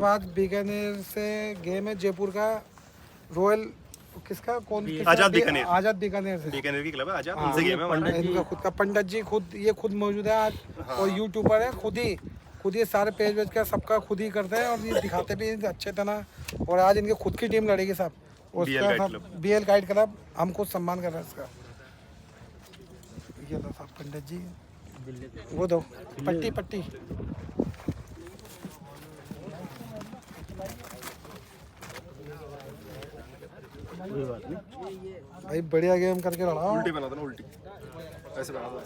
आज बीकानेर से गेम है जयपुर का रॉयल किसका कौन आजाद बीकानेर। आजाद बीकानेर से बीकानेर की क्लब है आजाद, उनसे गेम है हमारा। इनका खुद का पंडित जी खुद मौजूद है आज। और यूट्यूबर है, खुद ही सारे पेज वेज का सबका खुद ही करते हैं और ये दिखाते भी हैं अच्छे तरह। और आज इनकी खुद की टीम लड़ेगी साहब, उसका सब BL गाइड क्लब। हम खुद सम्मान कर रहे हैं इसका। ये लो साहब पंडित जी, वो दो पट्टी कोई बात नहीं भाई, बढ़िया गेम करके लड़ा। उल्टी बना दो ना, उल्टी ऐसे बना दो।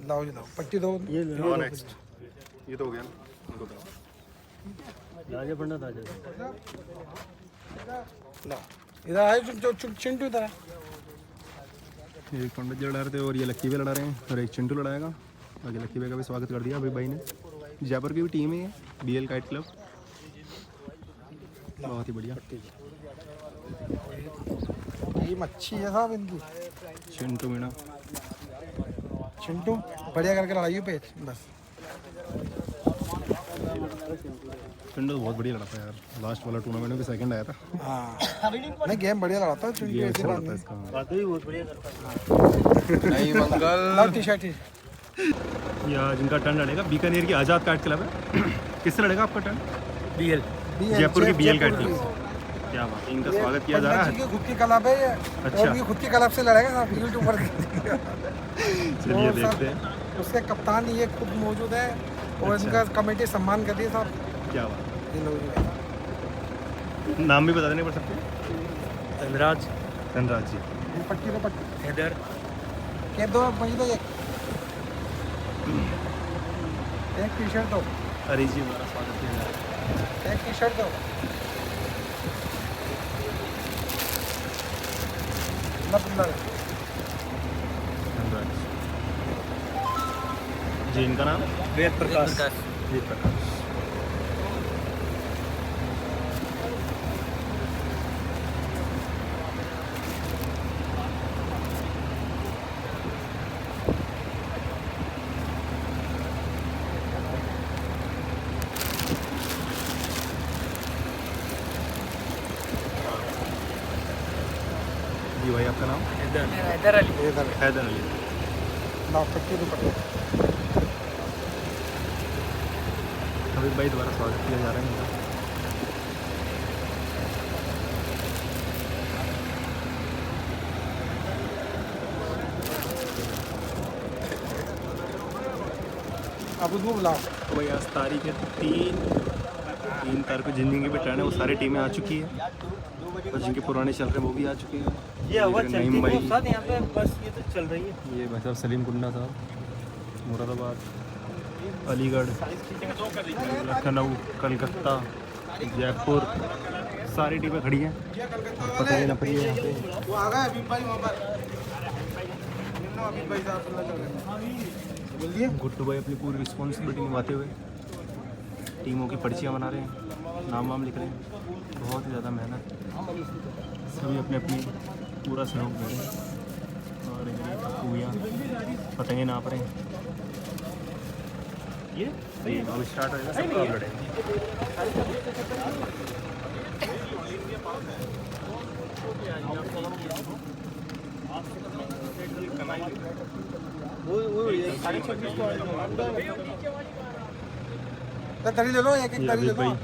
लाओ जी लाओ, पट्टी दो। ये नेक्स्ट ये तो हो गया ना, उनको दो। राजा पंडित आ जाए। लाओ इधर आए जो चिंटू इधर है। एक पंडित जी लड़ा रहे थे और ये लक्की भी लड़ा रहे हैं और एक चिंटू लड़ाएगा। बाकी लक्की भाई का भी स्वागत कर दिया अभी भाई ने। जयपुर की भी टीम है BL काइट क्लब, बहुत ही बढ़िया। टीम अच्छी है साहब इनकी। चिंटू मीणा, चिंटू बढ़िया करके लड़ाई पे बस। चिंटू तो बहुत बढ़िया लड़ा था यार, लास्ट वाला टूर्नामेंट में भी सेकंड आया था। हाँ नहीं, गेम बढ़िया लड़ा था चिंटू, ऐसी बात नहीं। इसका बात भी बहुत बढ़िया करता नहीं मंगल। लाओ टी-शर्ट ही। या जिनका टर्न लड़ेगा बीकानेर की आजाद काइट क्लब है। किससे लड़ेगा आपका टर्न? BL जयपुर की BL काइट क्लब। क्या बात है, इनका स्वागत किया जा रहा है। खुद की क्लब है ये। अच्छा। और इनकी खुद की क्लब से लड़ेगा साहब यूट्यूबर। चलिए देखते हैं उसके कप्तान ये खुद मौजूद है और अच्छा। इनका कमेटी सम्मान कर रही है साहब। क्या बात ये लो जी। है। नाम भी बता देने पड़ सकते धनराज, धनराज जी। ये पट्टी दो, पट्टी हैदर, के दो वही दो। एक टी-शर्ट दो, हरी जी हमारा स्वागत किया जा रहा है। एक टी-शर्ट दो। धनराज जी, इनका नाम वेद प्रकाश। वेद प्रकाश। जी भाई, आपका नाम? हैदर अली। हैदर अली। लाओ पट्टी दो, पट्टी। हबीब भाई द्वारा स्वागत किया जा रहा है इनका। अब उसको बुलाओ। तो भाई आज तारीख है 3 तारीख को जिन जिनकी भी टर्न है वो सारी टीमें आ चुकी है और जिनके पुराने चल रहे हैं वो भी आ चुके हैं। ये हवा चलती नईम है भाई, साथ यहाँ पे, बस ये तो चल रही है। ये भाई साहब सलीम कुंडा साहब, मुरादाबाद, अलीगढ़, लखनऊ, कलकत्ता, जयपुर, सारी टीमें खड़ी हैं। पता ही ना पड़ी है यहाँ पे। वो आ गए अभी भाई वहाँ पर। अभी भाई साहब बोलिए। गुड्डू भाई अपनी पूरी रिस्पॉन्सिबिलिटी निभाते हुए टीमों की पर्चियाँ बना रहे हैं, नाम वाम लिख रहे हैं। बहुत ही ज़्यादा मेहनत, सभी अपने अपनी पूरा सहयोग दे रहे हैं और ये खूबियाँ पतंगे नाप रहे हैं। ये सही है, अब स्टार्ट हो जाएगा, सबका अब लड़ेगा। तो तरी ले लो, एक एक तरी ले लो।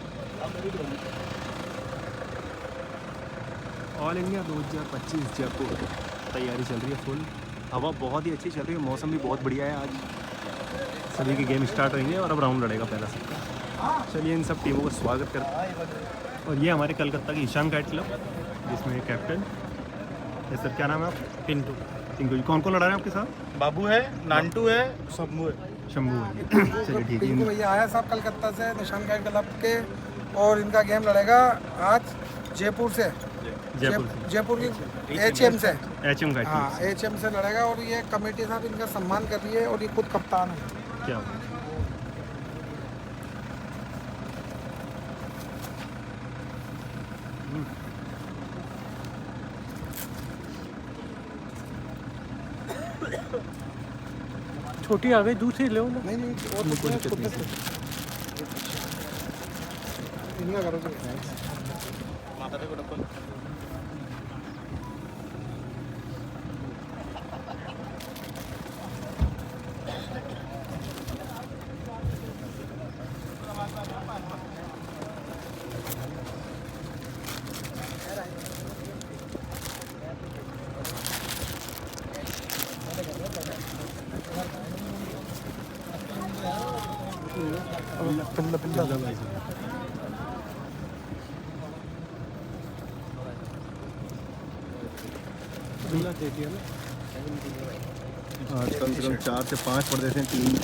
ऑल इंडिया 2025 जयपुर तैयारी चल रही है फुल। हवा बहुत ही अच्छी चल रही है, मौसम भी बहुत बढ़िया है। आज सभी के गेम स्टार्ट होंगे और अब राउंड लड़ेगा पहला सबका। चलिए इन सब टीमों का स्वागत करते हैं। और ये हमारे कलकत्ता की ईशान काइट क्लब, जिसमें कैप्टन है सर, क्या नाम है आप? पिंटू, टिंकू जी। कौन कौन लड़ा रहे हैं आपके साथ? बाबू है, नांटू है, शंभू है। शंभू है। चलिए ठीक पिंकू है। भैया आया साहब कलकत्ता से निशान गाइड क्लब के, और इनका गेम लड़ेगा आज जयपुर से। जयपुर की HM से। HM काइट हाँ HM से लड़ेगा और ये कमेटी साहब इनका सम्मान कर रही है और ये खुद कप्तान है। क्या छोटी आ गई दूसरी ले ना। नहीं वो तो कोई दिक्कत खुद नहीं से इनका करोगे। माता देखो डब्बल। आज कम से कम 4 से 5 प्रदेश हैं, 3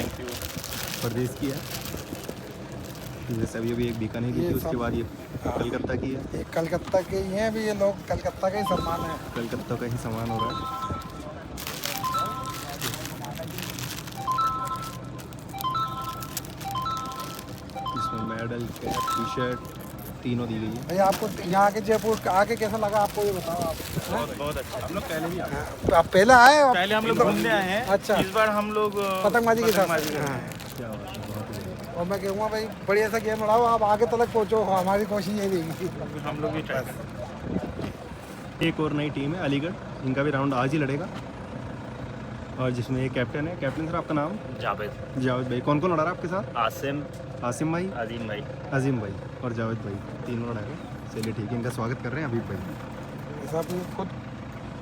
प्रदेश की है। जैसे अभी एक बीकानेर की थी, उसके बाद ये कलकत्ता की है। ये कलकत्ता के ही हैं भी, ये लोग कलकत्ता के ही सम्मान है। कलकत्ता का ही सामान हो रहा है। इसमें मेडल, कैप, टी शर्ट तीनों दी गई है। भाई आपको यहाँ के जयपुर आके कैसा लगा आपको, ये बताओ आप। बहुत अच्छा। हम लोग पहले भी आए। तो आप पहले आए और पहले हम लोग घूमने आए हैं। अच्छा। इस बार हम लोग पतंगबाजी के साथ। पतंगबाजी हाँ। क्या बात है, बहुत ही बढ़िया। और मैं कहूँगा भाई बढ़िया सा गेम उड़ाओ, आप आगे तक पहुँचो, हमारी कोशिश यही रहेगी। हम लोग भी ट्राई करें। एक और नई टीम है अलीगढ़, इनका भी राउंड आज ही लड़ेगा। और जिसमें एक कैप्टन है। कैप्टन सर आपका नाम? जावेद, जावेद भाई। कौन कौन लड़ा रहा है आपके साथ? आसिम, आसिम भाई, अजीम भाई। अजीम भाई और जावेद भाई, तीनों लड़ा रहे हैं। चलिए ठीक है, इनका स्वागत कर रहे हैं अभी भाई। सब खुद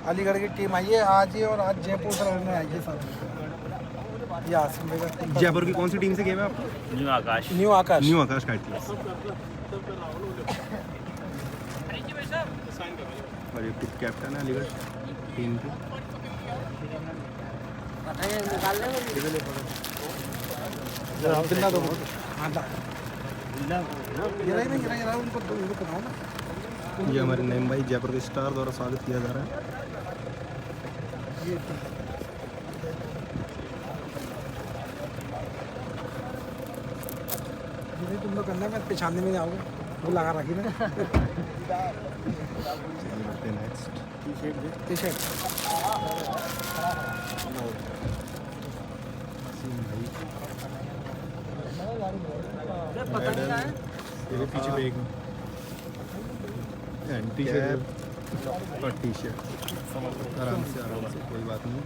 अलीगढ़ की टीम आई है आज ही, और आज जयपुर से लड़ने आई है सब। ये आसिम भाई का जयपुर की कौन सी टीम से गेम है आपका? न्यू आकाश। न्यू आकाश। न्यू आकाश का टीम। और ये खुद कैप्टन है अलीगढ़ टीम की। बिल्ला दो। हाँ ये रहा उनको उनको बनाओ ना। ये हमारे नईम भाई जयपुर के स्टार द्वारा स्वागत किया जा रहा है। ये तुम लोग करना, मैं पिछाने में आओगे वो लगा रखी ना। नेक्स्ट टी शर्ट ये पीछे बैग में टी शर्ट और टी शर्ट। आराम से कोई बात नहीं।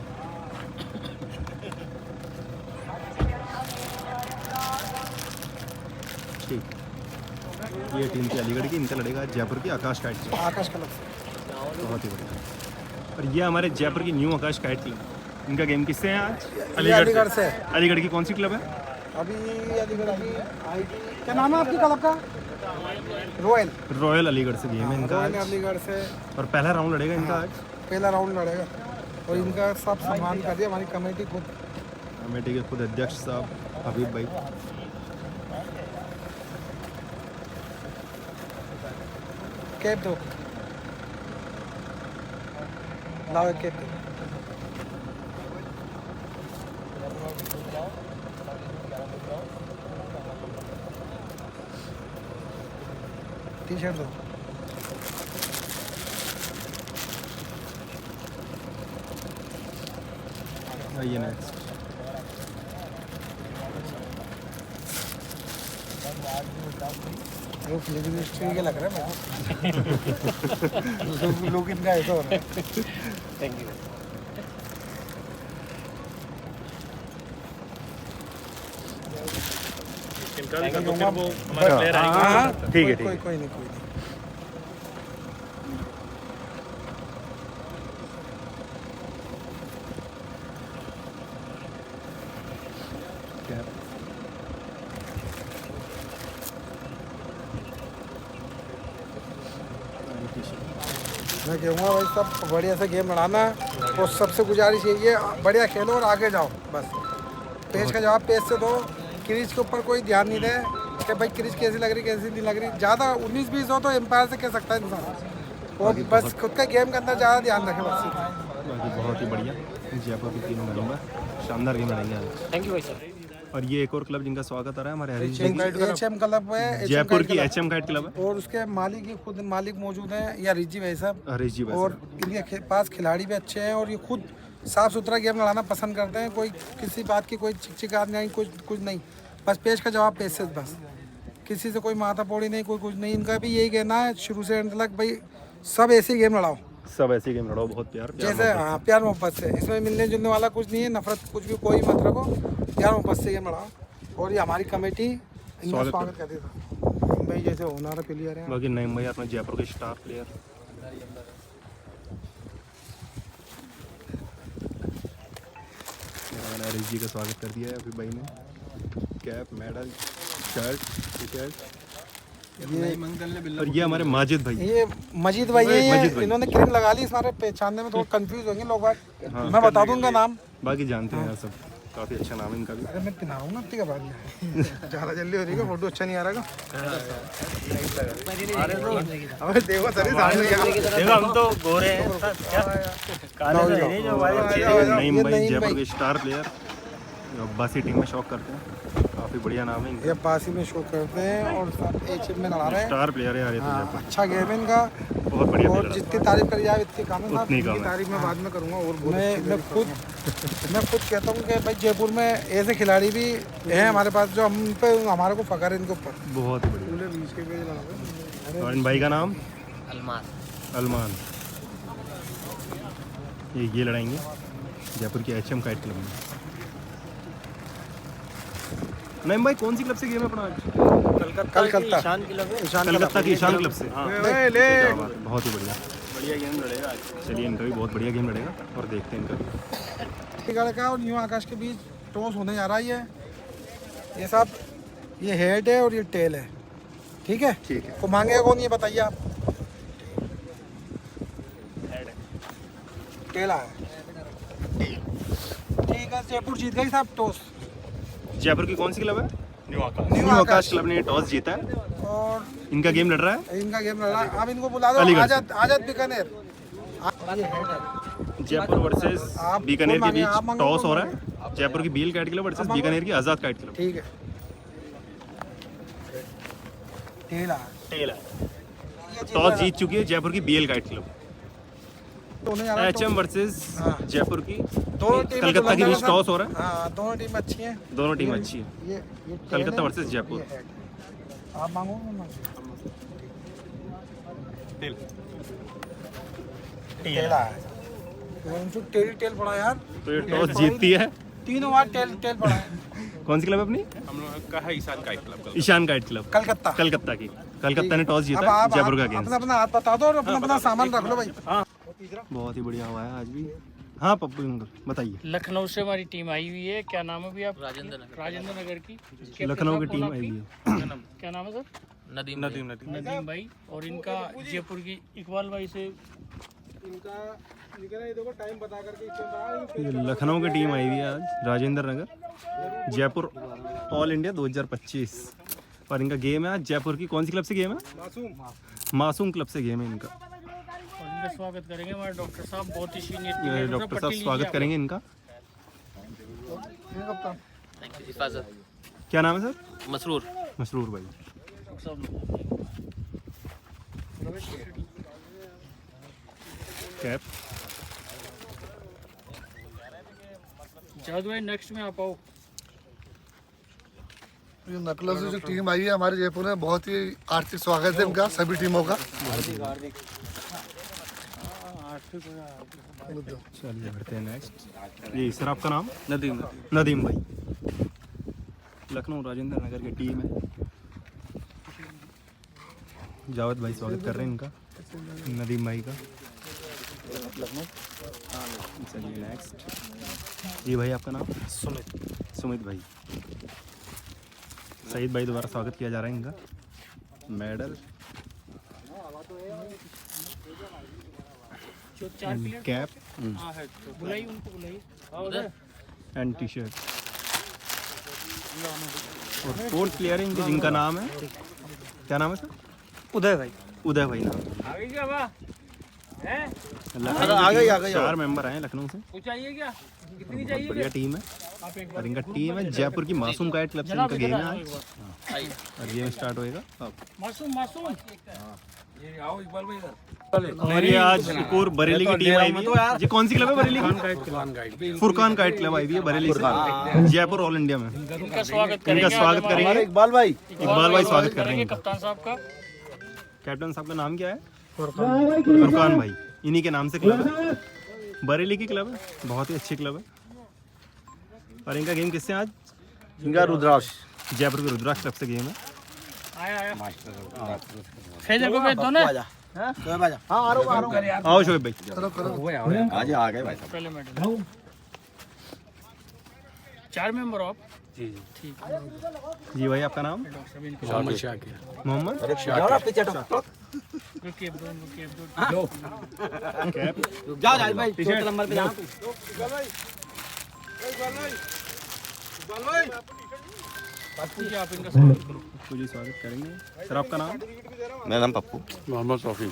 ठीक, ये टीम थी अलीगढ़ की, इनका लड़ेगा जयपुर की आकाश काइट से। आकाश कलर से। बहुत ही बढ़िया। और ये हमारे जयपुर की न्यू आकाश काइट टीम, इनका गेम किससे है आज? ये अलीगढ़ से। अलीगढ़ की कौन सी क्लब है? अभी अलीगढ़ की क्या नाम है आपकी क्लब का? रॉयल। रॉयल अलीगढ़ से गेम है इनका रॉयल आज। अलीगढ़ से और पहला राउंड लड़ेगा इनका आज। पहला राउंड लड़ेगा, और इनका सब सम्मान कर दिया हमारी कमेटी खुद। कमेटी के खुद अध्यक्ष साहब हबीब भाई। कैप दो, लाओ एक कैप दो। टी शर्ट दो। आइए नेक्स्ट। वो फिल्म इंडस्ट्री के लग रहा है मेरे। लोग इनका ऐसा हो रहा है। Thank you. हमारे प्लेयर आएंगे। ठीक है, कोई कोई नहीं कोई नहीं। मैं कहूँगा भाई सब बढ़िया से गेम बढ़ाना, और सबसे गुजारिश यही है बढ़िया खेलो और आगे जाओ बस। पेज का जवाब पेज से दो, क्रीज के ऊपर कोई ध्यान नहीं दे कि भाई क्रीज कैसी लग रही कैसी नहीं लग रही। ज़्यादा 19-20 हो तो एम्पायर से कह सकता है इंसान, और बस खुद का गेम के अंदर ज़्यादा ध्यान रखे बस। बाकी बहुत ही बढ़िया। जयपुर के तीनों लड़ूंगा, शानदार गेम लड़ेंगे आज। थैंक यू भाई सर। और ये एक और क्लब जिनका स्वागत आ रहा है हमारे हरीश जी की। HM क्लब है, जयपुर की HM काइट क्लब है। और उसके मालिक ही खुद मालिक मौजूद हैं, या रिजी भाई साहब। हरीश जी और इनके पास खिलाड़ी भी अच्छे हैं, और ये खुद साफ सुथरा गेम लड़ाना पसंद करते हैं। कोई किसी बात की कोई चिकचिकात नहीं, कुछ नहीं, बस पेश का जवाब पेश से बस। किसी से कोई माथापोड़ी नहीं, कोई कुछ नहीं। इनका भी यही कहना है शुरू से एंड तक, भाई सब ऐसे ही गेम लड़ाओ, सब ऐसे गेम लड़ाओ, बहुत प्यार जैसे हाँ प्यार मोहब्बत से। इसमें मिलने जुलने वाला कुछ नहीं है, नफरत कुछ भी कोई मत रखो, प्यार मोहब्बत से गेम लड़ाओ। और ये हमारी कमेटी इनका स्वागत करती है भाई, जैसे ओनर प्लेयर है। बाकी नईम भाई अपना जयपुर के स्टार प्लेयर। नरेश जी का स्वागत कर दिया है अभी भाई ने। Cap, medal, shirt, T shirt. और ये हमारे माजिद भाई, ये मजीद भाई है, मजीद भाई। इन्होंने क्रीम लगा ली, हमारे पहचानने में थोड़ा कंफ्यूज होंगे लोग बात। मैं बता दूंगा नाम, बाकी जानते हैं यार सब, काफ़ी अच्छा नाम है इनका भी। अरे मैं पिनाऊंगा अपनी का बाद में। ज़्यादा जल्दी हो रही है, फोटो अच्छा नहीं आ रहा। अबे देखो सर सामने देखो हम तो गोरे हैं काले तो नहीं जो हमारे अच्छे नईम भाई जयपुर के स्टार प्लेयर, अब्बासी टीम में शौक करते हैं, काफ़ी बढ़िया नाम है इनका। ये पासी में शो करते हैं और एच में लड़ा रहे हैं। स्टार प्लेयर है यार ये तो हाँ, जयपुर, अच्छा गेम है इनका, बहुत बढ़िया और player है। जितनी तारीफ करी जाए इतनी कम है साहब। उतनी कम इनकी है। तारीफ मैं बाद में करूँगा। और मैं खुद कहता हूँ कि भाई जयपुर में ऐसे खिलाड़ी भी हैं हमारे पास जो हम पे, हमारे को फकर है इनके ऊपर। बहुत बढ़िया। पूरे 20 के पेज लगा रहे हैं। और इन भाई का नाम अलमान। ये लड़ाएंगे जयपुर के HM काइट क्लब में। नईम भाई कौन सी क्लब से गेम है अपना आज? कलकत्ता ईशान क्लब है। कलकत्ता की ईशान क्लब से। ले क्या बात है, बहुत ही बढ़िया गेम लड़ेगा आज। चलिए इनका भी बहुत बढ़िया गेम लड़ेगा और देखते हैं इनका भी। का और न्यू आकाश के बीच टॉस होने जा रहा है। ये सब, ये हेड है और ये टेल है, ठीक है। ठीक है। तो मांगेगा कौन ये बताइए आप? टेल आया, ठीक है। जयपुर जीत गई साहब टॉस। जयपुर की कौन सी क्लब है? न्यू न्यू आकाश क्लब ने टॉस जीता है, और इनका गेम लड़ रहा है इनका गेम लड़ा। आप इनको बुला दो, अलीगढ़ से। आजाद बीकानेर। जयपुर वर्सेस आप बीकानेर के कौन मांगे? बीच आप मांगो, टॉस कौन हो रहा है। जयपुर की BL kite club versus Bikaner की आज़ाद काइट क्लब। ठीक है। टेल आया, टेल है। टॉस जीत चुकी है जयपुर की BL काइट क्लब। होने जा रहा है HM वर्सेस हाँ। जयपुर की दोनों टीम कलकत्ता के बीच टॉस हो रहा है। हाँ, दोनों टीम अच्छी हैं। दोनों टीम अच्छी है। ये कलकत्ता टेल है, वर्सेस जयपुर। ये हेड है। आप मांगो, मैं मांगू। टेल टेल आया, टेल पड़ा यार। तो ये टॉस जीतती है। तीनों बार टेल पड़ा है। कौन सी क्लब है अपनी? हम लोग का है Ishan kite club. Ishan kite club Calcutta. Calcutta की। कलकत्ता ने टॉस अब जीता आप जयपुर का गेम। अपना अपना हाथ बता दो और अपना अपना सामान रख लो भाई। बहुत ही बढ़िया हुआ है आज भी। हाँ पप्पू अंकल बताइए। लखनऊ से हमारी टीम आई हुई है। क्या नाम है अभी आप? राजेंद्र नगर की। लखनऊ की टीम आई है। क्या नाम है सर? नदीम नदीम भाई। और इनका जयपुर की इकबाल भाई से। इनका ये देखो टाइम बता करके ये लखनऊ की टीम आई हुई है आज, राजेंद्र नगर जयपुर ऑल इंडिया 2025। और इनका गेम है आज जयपुर की कौन सी क्लब से गेम है? मासूम क्लब से गेम है इनका। और इनका स्वागत करेंगे हमारे डॉक्टर साहब, बहुत ही सीनियर ये डॉक्टर साहब स्वागत करेंगे इनका। क्या नाम है सर? मसरूर भाई। कैप जावेद भाई नेक्स्ट में आप आओ। ये नकला से जो टीम आई है हमारे जयपुर में, बहुत ही आर्थिक स्वागत है इनका सभी टीमों का। चलिए बढ़ते हैं नेक्स्ट। जी सर आपका नाम? नदीम भाई। लखनऊ राजेंद्र नगर की टीम है। जावेद भाई स्वागत कर रहे हैं इनका, नदीम भाई का। चलिए नेक्स्ट। जी भाई आपका नाम? सुमित भाई। सईद भाई दोबारा स्वागत किया जा रहा है इनका। मेडल, जो 4 प्लेयर कैप बुलाई, उनको बुलाई। And T shirt. और 4 प्लेयर हैं इनके जिनका नाम है, क्या नाम है सर? उदय भाई। उदय भाई नाम। आगे क्या बा है? आ गई 4 मेंबर आए लखनऊ से। कुछ चाहिए क्या? कितनी बहुत चाहिए? बढ़िया टीम है। आप एक और इनका टीम है जयपुर की मासूम काइट क्लब से इनका गेम है आज। और गेम स्टार्ट होएगा अब। मासूम और ये आज एक और बरेली की टीम आई हुई है। ये कौन सी क्लब है बरेली की? फुरकान काइट क्लब आई हुई है बरेली से, जयपुर ऑल इंडिया में। इनका स्वागत इनका स्वागत करेंगे इकबाल भाई स्वागत कर रहे हैं। कप्तान साहब का कैप्टन साहब का नाम क्या है? फुरकान भाई, इन्हीं के नाम से क्लब है, बरेली की क्लब है, बहुत ही अच्छी क्लब है। और इनका गेम किससे आज? इनका रुद्राक्ष जयपुर के रुद्राक्ष क्लब से गेम है। आया फैजल को भेज दो ना आओ शोएब भाई। आज आ गए भाई पहले मेडल 4 मेंबर हो आप ठीक है। जी भाई, आपका नाम? मोहम्मद रुकिए आप इनका स्वागत करो। जी स्वागत करेंगे सर। आपका नाम? मेरा नाम पप्पू मोहम्मद डॉक्टर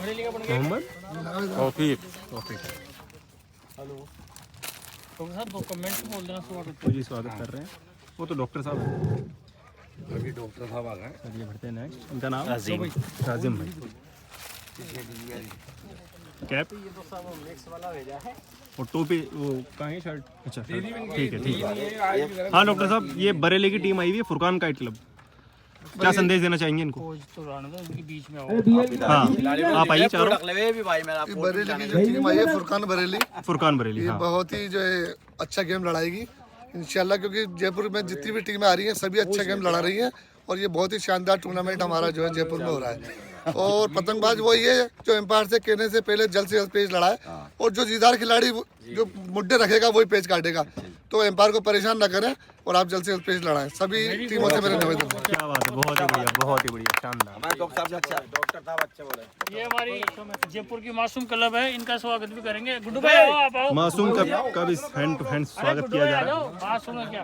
साहब 2 कमेंट्स बोल देना स्वागत जी स्वागत कर रहे हैं। वो तो डॉक्टर साहब हैं। अभी डॉक्टर साहब आ गए। चलिए बढ़ते हैं नेक्स्ट। इनका नाम? राजिम भाई। कैप और टोपी वो कहाँ है शर्ट? अच्छा ठीक है। हाँ डॉक्टर साहब, ये बरेली की टीम आई हुई है फुरकान काइट क्लब, क्या संदेश देना चाहेंगे इनको? कोच तो रहने दो, उनके बीच में आओ। हाँ आप आइए चारों। बरेली की जो टीम आई है फुरकान बरेली, हाँ बहुत ही जो है अच्छा गेम लड़ाएगी इंशाल्लाह, क्योंकि जयपुर में जितनी भी टीमें आ रही हैं सभी अच्छा गेम लड़ा रही हैं। और ये बहुत ही शानदार टूर्नामेंट हमारा जो है जयपुर में हो रहा है। और पतंगबाज वही है जो एम्पायर से कहने से पहले जल्द से जल्द पेज लड़ाए, और जो जीदार खिलाड़ी जो मुद्दे रखेगा वही पेज काटेगा। तो एम्पायर को परेशान न करें और आप जल्द से जल्द पेज लड़ाएं। सभी टीमों से मेरे निवेदन है। क्या बात है, बहुत ही बढ़िया, बहुत ही बढ़िया, शानदार। ये हमारी जयपुर की मासूम क्लब है, इनका स्वागत भी करेंगे। गुड्डू भाई आओ, आप आओ। मासूम का भी हैंड टू हैंड स्वागत किया जा रहा है। बात सुनो क्या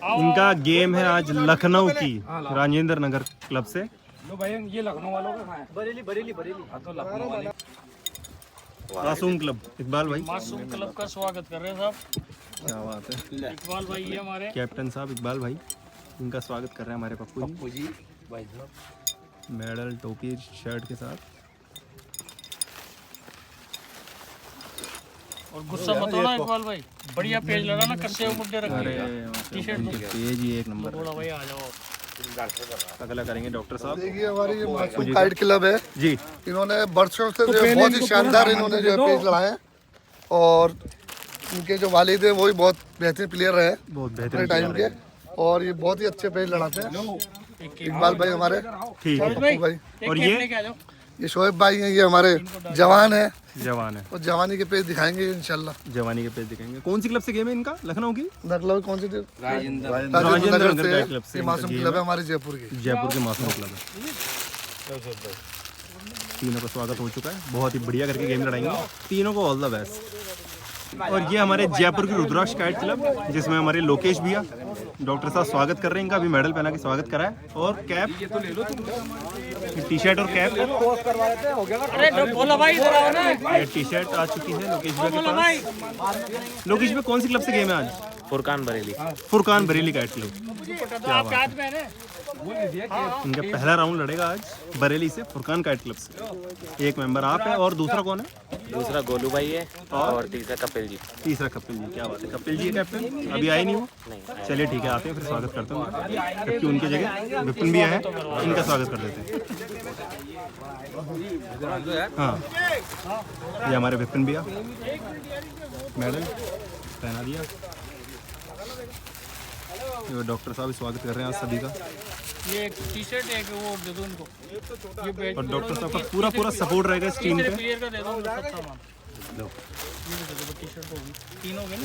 आओ। इनका गेम है आज लखनऊ की राजेंद्र नगर क्लब से। मासूम क्लब इकबाल भाई। मासूम क्लब का स्वागत कर रहे हैं साहब। क्या बात है, इकबाल भाई ये हमारे कैप्टन साहब इकबाल भाई, इनका स्वागत कर रहे हैं हमारे पप्पू जी। मेडल टोपी शर्ट के साथ। और गुस्सा मत होना इकबाल भाई, बढ़िया पेज लड़ा ना, कस्से मुद्दे रखिए। टी-शर्ट पेज ही एक नंबर। बोला भाई आ जाओ। अगला करेंगे डॉक्टर साहब। देखिए हमारी ये मासूम काइट क्लब है जी, इन्होंने वर्षों से जो है बहुत ही शानदार इन्होंने जो है पेज लड़ाए हैं। और इनके जो वालिद है वो भी बहुत बेहतरीन प्लेयर रहे बहुत अपने बेहतरीन टाइम के, और ये बहुत ही अच्छे पेज लड़ाते हैं। इकबाल भाई हमारे, ठीक है। पप्पू भाई, और ये शोएब भाई हैं, ये हमारे जवान है जवान है, और जवानी के पेज दिखाएंगे इंशाल्लाह। जवानी के पेज दिखाएंगे। कौन सी क्लब से गेम है इनका? लखनऊ की नगला कौन सी थी? राजेंद्र नगर नगर से क्लब से ये मासूम इनका क्लब है हमारे जयपुर की। जयपुर के मासूम क्लब है। तीनों का स्वागत हो चुका है, बहुत ही बढ़िया करके गेम लड़ाएंगे तीनों को। All the best. और ये हमारे जयपुर की रुद्राक्ष काइट क्लब, जिसमें हमारे लोकेश भैया डॉक्टर साहब स्वागत कर रहे हैं। इनका अभी मेडल पहना के स्वागत करा है। और कैप, टी शर्ट और कैप, अरे बोला भाई इधर आओ ना। टी शर्ट आ चुकी है लोकेश भैया के पास। लोकेश भैया कौन सी क्लब से गेम है आज? फुरकान बरेली। Furqan Bareilly kite club. आपके हाथ में है ना। इनका पहला राउंड लड़ेगा आज बरेली से, फुरकान काइट क्लब से। एक मेंबर आप है और दूसरा कौन है? दूसरा गोलू भाई है और तीसरा कपिल जी। तीसरा कपिल जी। क्या बात है, कपिल जी है कैप्टन, अभी आए नहीं वो? चलिए ठीक है, आते हैं फिर स्वागत करते हैं। जबकि उनकी जगह विपिन भी है, इनका स्वागत कर देते हैं। हाँ, ये हमारे विपिन भैया, मेडल पहना दिया। डॉक्टर साहब स्वागत कर रहे हैं आज सभी का। ये एक टी-शर्ट है कि वो दे दो उनको। ये बैच और डॉक्टर साहब का पूरा सपोर्ट रहेगा इस टीम पे। प्लेयर का दे दो सब सामान। ये दे दो, टी-शर्ट होगी, तीन हो गए ना।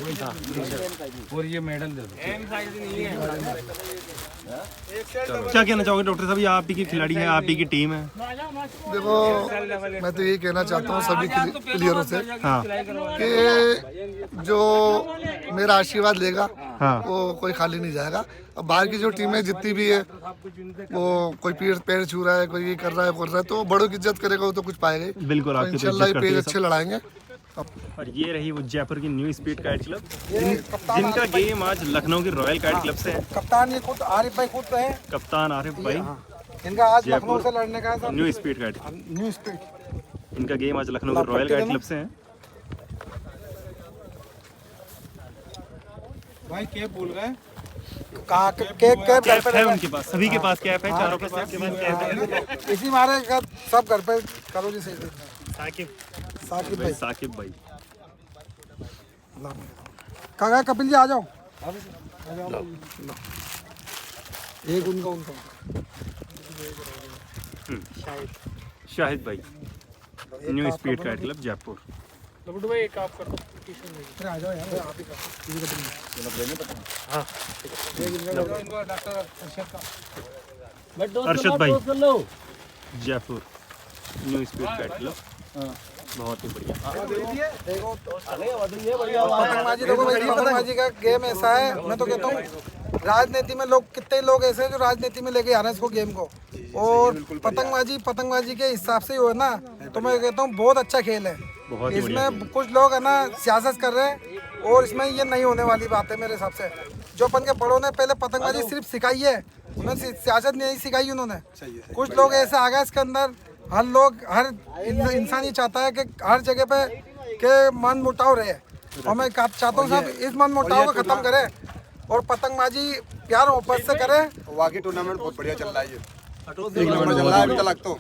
और ये मेडल दे दो। एम साइज नहीं है। क्या कहना चाहोगे डॉक्टर साहब? ये आप ही की खिलाड़ी है, आप ही की टीम है। देखो मैं तो यही कहना चाहता हूँ सभी प्लेयरों से हाँ कि जो मेरा आशीर्वाद लेगा हाँ, वो कोई खाली नहीं जाएगा। अब बाहर की जो टीमें जितनी भी है वो कोई पैर छू रहा है, कोई ये कर रहा है, तो बड़ों की इज्जत करेगा वो तो कुछ पाएगा ही। बिल्कुल तो आपकी इंशाल्लाह ये इज्जत पेज करती है अच्छे लड़ाएंगे। और ये रही वो जयपुर की न्यू स्पीड काइट क्लब, जिनका गेम आज लखनऊ की रॉयल काइट क्लब से है। कप्तान ये खुद आरिफ भाई खुद है, कप्तान आरिफ भाई, इनका आज लखनऊ से लड़ने का है। New speed kite. New speed इनका गेम आज लखनऊ के रॉयल काइट क्लब से है। भाई कैप भूल गए। कहाँ केक कैप है उनके पास, सभी के पास कैप है, चारों के पास कैप है। इसी मारे का सब घर पे करो जी सही। साकिब साकिब भाई, भाई साकिब भाई। कहाँ गए कपिल जी, आ जाओ। एक उनका शाहिद भाई, new speed kite club Jaipur. Labdu भाई एक आप कर दो टी-शर्ट में। अरे आ जाओ यार, आप ही करो। इनको डॉक्टर अरशद का अरशद भाई Jaipur, new speed kite club. बहुत ही बढ़िया। देखो पतंगबाजी, देखो भाई पतंगबाजी का गेम ऐसा है, मैं तो कहता हूँ राजनीति में लोग, कितने लोग ऐसे हैं जो राजनीति में लेके आ रहे हैं इसको गेम को, और पतंगबाजी के हिसाब से ही हो ना, तो मैं कहता हूँ बहुत अच्छा खेल है। बहुत ही बढ़िया इसमें कुछ लोग है ना सियासत कर रहे हैं, और इसमें ये नहीं होने वाली बात है मेरे हिसाब से। जो अपन के बड़ों ने पहले पतंगबाजी सिर्फ सिखाई है, उन्हें सियासत नहीं सिखाई उन्होंने। कुछ लोग ऐसे आ गए इसके अंदर, हर इंसान ये चाहता है कि हर जगह पे के मन मुटाव रहे, और मैं चाहता हूँ साहब इस मन मुटाव को खत्म करें और पतंगबाजी प्यार मोहब्बत से करें। वाकई टूर्नामेंट बहुत बढ़िया चल रहा है, ये एक नंबर चल रहा है अभी तक तो।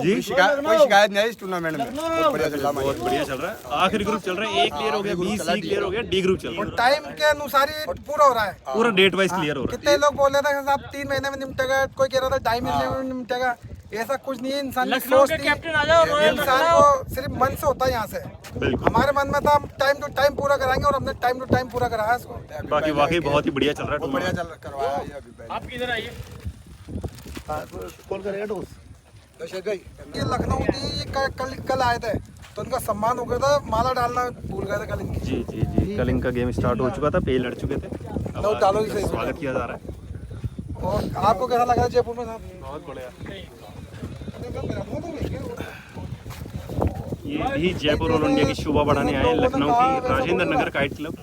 जी, कोई शिकायत नहीं है इस टूर्नामेंट में, बहुत बढ़िया चल रहा है। बहुत बढ़िया चल रहा है। आखिरी ग्रुप चल रहा है, ए क्लियर हो गया, बी सी क्लियर हो गया, डी ग्रुप चल रहा और टाइम के अनुसार ही पूरा हो रहा है। है। पूरा डेट वाइज क्लियर हो रहा कितने लोग बोल रहे थे कि साहब 3 महीने में निपटेगा, कोई कह रहा था 2.5 महीने में निपटेगा। ऐसा कुछ नहीं है, इंसान की सोच थी, इंसान को सिर्फ मन से होता है यहाँ से। है। बिल्कुल, हमारे मन में था हम टाइम टू टाइम पूरा कराएंगे, और हमने टाइम टू टाइम पूरा कराया इसको। बाकी वाकई बहुत ही बढ़िया चल रहा है बढ़िया टूर्नामेंट। चल करवाया ये अभी। आप किधर आइए। कॉल करेगा दोस्त दशरथ भाई। ये लखनऊ थी, ये कल आए थे, तो उनका सम्मान हो गया था, माला डालना भूल गए थे कल इनकी। जी जी जी, कल इनका गेम स्टार्ट हो चुका था, पे लड़ चुके थे। अब लो, डालो ही सही। स्वागत किया जा रहा है। और आपको कैसा लगा जयपुर में साहब? बहुत बढ़िया। ये भी जयपुर और इंडिया की शोभा बढ़ाने आए लखनऊ की राजेंद्र नगर काइट क्लब।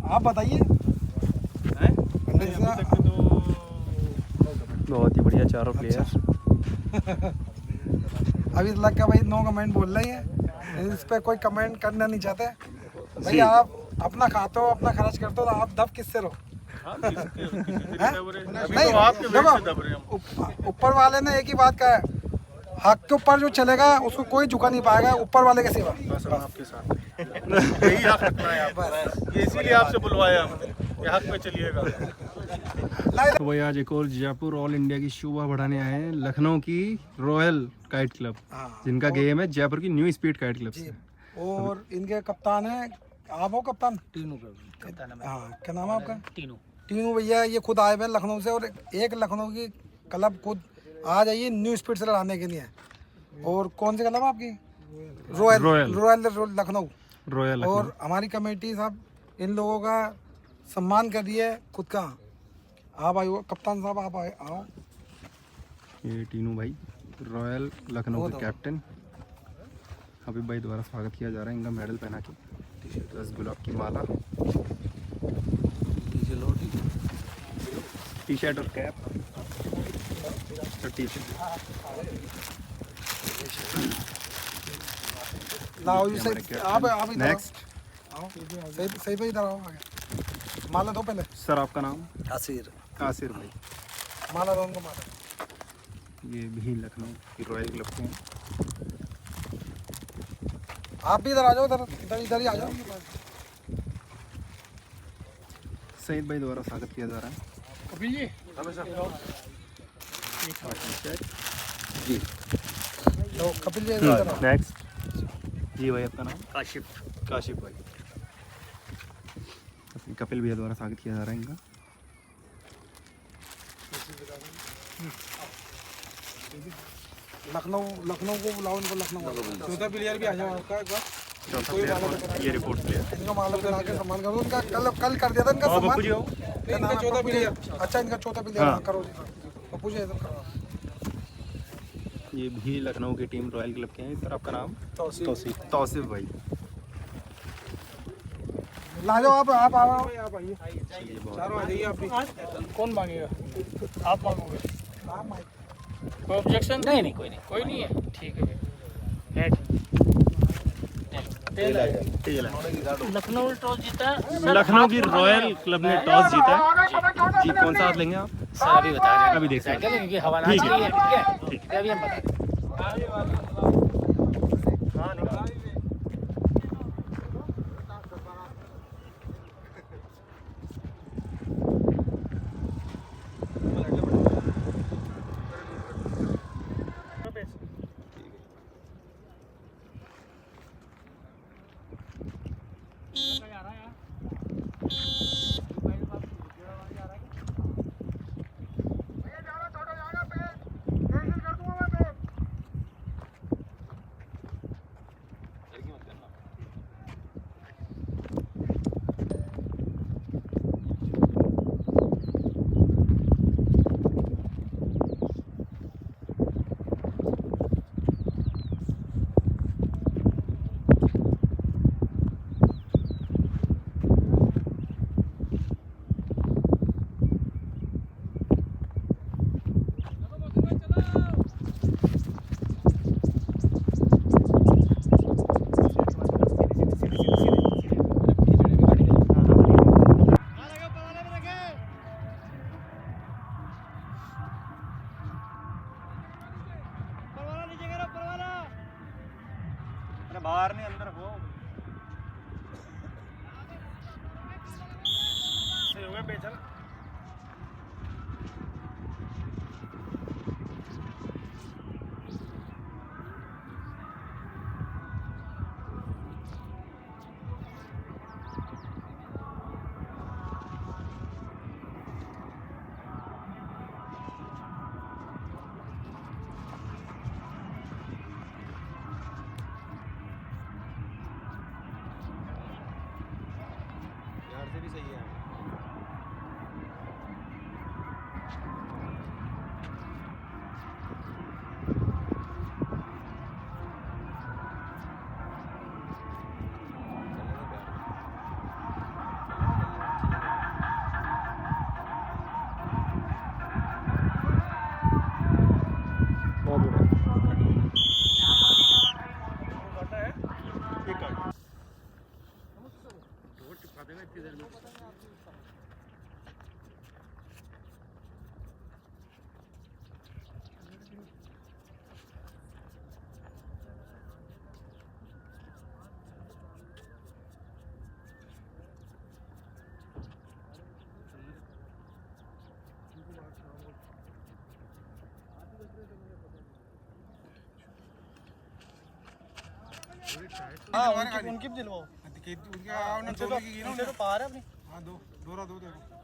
आप बताइए। बहुत ही बढ़िया चारों प्लेयर। अभी लग गया भाई, नो कमेंट बोल रही है, इस पे कोई कमेंट करना नहीं चाहते भाई। आप अपना खाते हो, अपना खर्च करते हो, तो आप दब किससे रहो? नहीं, देखो ऊपर वाले ने एक ही बात कहा है, हक के ऊपर जो चलेगा उसको कोई झुका नहीं पाएगा ऊपर वाले के सिवा। आपके साथ यही हक रखना है आप, ये इसीलिए आपसे बुलवाया हमने, ये हक पे चलिएगा। तो भाई आज एक और जयपुर ऑल इंडिया की शोभा बढ़ाने आए हैं लखनऊ की रॉयल काइट क्लब, जिनका गेम है जयपुर की न्यू स्पीड काइट क्लब से। और इनके कप्तान है, आप हो कप्तान? टीनू कप्तान। हाँ, क्या नाम है आपका? टीनू भैया, ये खुद आए हुए हैं लखनऊ से, और एक लखनऊ की क्लब खुद आ जाइए न्यू स्पीड से लड़ाने के लिए। और कौन सी क्लब है आपकी? Royal Lucknow royal. और हमारी कमेटी साहब इन लोगों का सम्मान कर रही है खुद का। आप आइए कप्तान साहब, आप आए आओ। ये टीनू भाई रॉयल लखनऊ के कैप्टन। हबीब भाई द्वारा स्वागत किया जा रहा है इनका मेडल पहना के, प्लस गुलाब की माला, टी शर्ट और कैप, टी शर्ट। लाओ जी सही, आप इधर नेक्स्ट आओ, सही पे इधर आओ आगे। माला दो पहले। सर आपका नाम? आसिर। आसिर भाई। माला दो उनको, माला। ये भी लखनऊ की रॉयल क्लब के हैं। आप भी इधर आ जाओ, इधर ही आ जाओ। सईद भाई द्वारा स्वागत किया जा रहा है। कपिल जी जी लो कपिल जी इधर आओ। नेक्स्ट जी भाई आपका नाम? काशिफ भाई। कपिल भैया द्वारा स्वागत किया जा रहा है इनका। लखनऊ को बुलाओ, इनको लखनऊ। चौथा प्लेयर भी आ जाओ आपका एक बार। चौथा प्लेयर ये रिपोर्ट प्लेयर। इनको माला पहना के सम्मान करो। उनका कल कर दिया था इनका सम्मान। पप्पू जी आओ। इनका चौथा प्लेयर। अच्छा, इनका चौथा प्लेयर करो जी। पप्पू जी इधर करो। ये भी लखनऊ की टीम रॉयल क्लब के हैं। सर आपका नाम? तौसीफ भाई। ला जाओ आप आओ, आप आइए। चारों आ जाइए। आप भी कौन मांगेगा? आप मांगोगे? कोई ऑब्जेक्शन? नहीं, कोई नहीं है, ठीक है भाई। लखनऊ टॉस जीता। लखनऊ की रॉयल क्लब ने टॉस जीता है। जी कौन सा हाथ लेंगे आप? सर अभी बता रहे हैं, अभी देखते हैं। क्योंकि हवाला ठीक है। चाहिए, ठीक है, अभी हम बता बाहर नहीं अंदर हो। सही हो गया बेचना। हाँ उनकी दिलवाओ, उनके तो पार है अपनी। हाँ दो देखो।